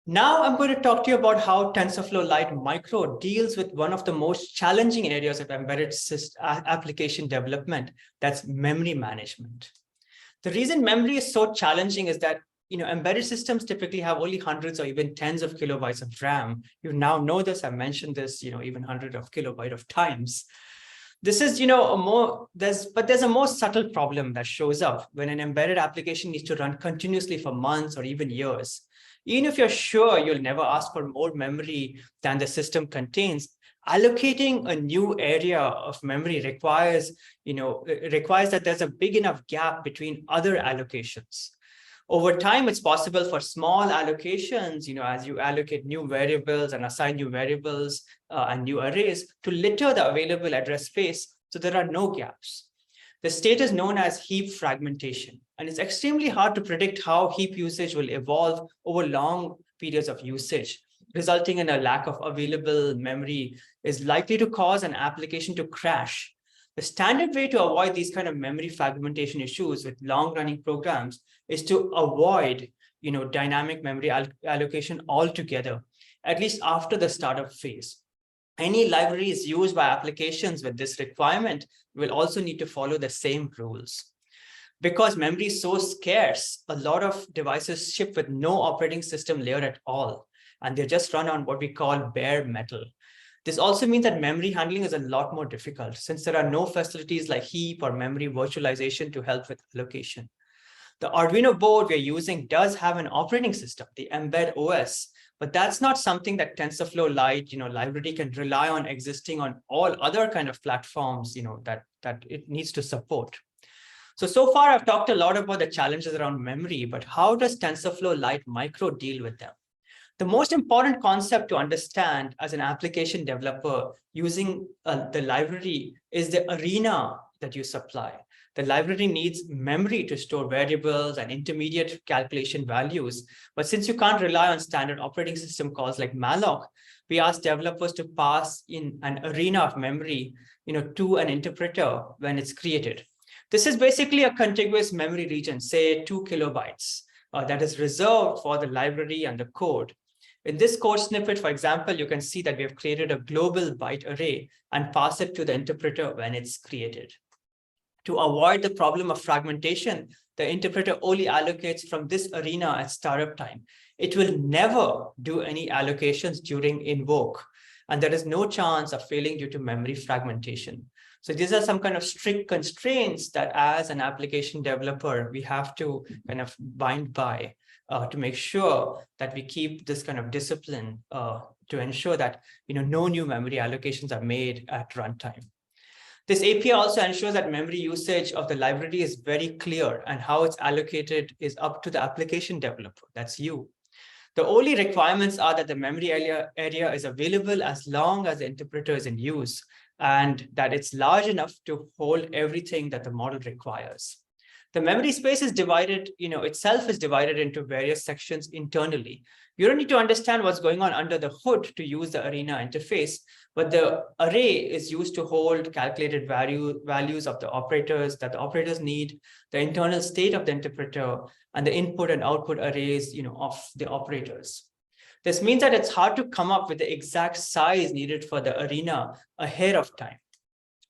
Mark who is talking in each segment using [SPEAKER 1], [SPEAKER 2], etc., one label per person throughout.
[SPEAKER 1] Now I'm going to talk to you about how TensorFlow-Lite Micro deals with one of the most challenging areas of embedded application development, that's memory management. The reason memory is so challenging is that embedded systems typically have only hundreds or even tens of kilobytes of RAM. You now know this, I've mentioned this, even hundreds of kilobytes of times. This is, there's a more subtle problem that shows up when an embedded application needs to run continuously for months or even years. Even if you're sure you'll never ask for more memory than the system contains, allocating a new area of memory requires that there's a big enough gap between other allocations. Over time, it's possible for small allocations, as you allocate new variables and assign new variables and new arrays to litter the available address space so there are no gaps. The state is known as heap fragmentation, and it's extremely hard to predict how heap usage will evolve over long periods of usage. Resulting in a lack of available memory is likely to cause an application to crash. The standard way to avoid these kind of memory fragmentation issues with long-running programs is to avoid dynamic memory allocation altogether, at least after the startup phase. Any libraries used by applications with this requirement will also need to follow the same rules. Because memory is so scarce, a lot of devices ship with no operating system layer at all, and they just run on what we call bare metal. This also means that memory handling is a lot more difficult since there are no facilities like heap or memory virtualization to help with allocation. The Arduino board we're using does have an operating system, the Mbed OS, but that's not something that TensorFlow-Lite, library can rely on existing on all other kind of platforms, that it needs to support. So far I've talked a lot about the challenges around memory, but how does TensorFlow-Lite Micro deal with them? The most important concept to understand as an application developer using the library is the arena that you supply. The library needs memory to store variables and intermediate calculation values. But since you can't rely on standard operating system calls like malloc, we ask developers to pass in an arena of memory to an interpreter when it's created. This is basically a contiguous memory region, say 2 kilobytes, that is reserved for the library and the code. In this code snippet, for example, you can see that we have created a global byte array and pass it to the interpreter when it's created. To avoid the problem of fragmentation, the interpreter only allocates from this arena at startup time. It will never do any allocations during invoke, and there is no chance of failing due to memory fragmentation. So these are some kind of strict constraints that as an application developer, we have to kind of bind by to make sure that we keep this kind of discipline to ensure that no new memory allocations are made at runtime. This API also ensures that memory usage of the library is very clear and how it's allocated is up to the application developer, that's you. The only requirements are that the memory area is available as long as the interpreter is in use and that it's large enough to hold everything that the model requires. The memory space is divided, itself is divided into various sections internally. You don't need to understand what's going on under the hood to use the arena interface, but the array is used to hold calculated values of the operators that the operators need, the internal state of the interpreter, and the input and output arrays of the operators. This means that it's hard to come up with the exact size needed for the arena ahead of time.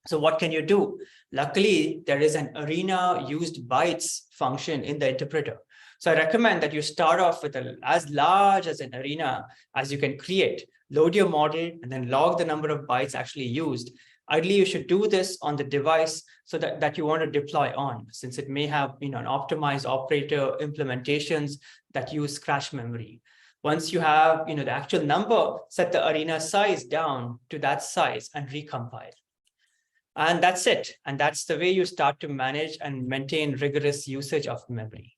[SPEAKER 1] So what can you do? Luckily, there is an arena used bytes function in the interpreter. So I recommend that you start off with as large as an arena as you can create, load your model, and then log the number of bytes actually used. Ideally, you should do this on the device so that you want to deploy on, since it may have an optimized operator implementations that use cache memory. Once you have the actual number, set the arena size down to that size and recompile. And that's it. And that's the way you start to manage and maintain rigorous usage of memory.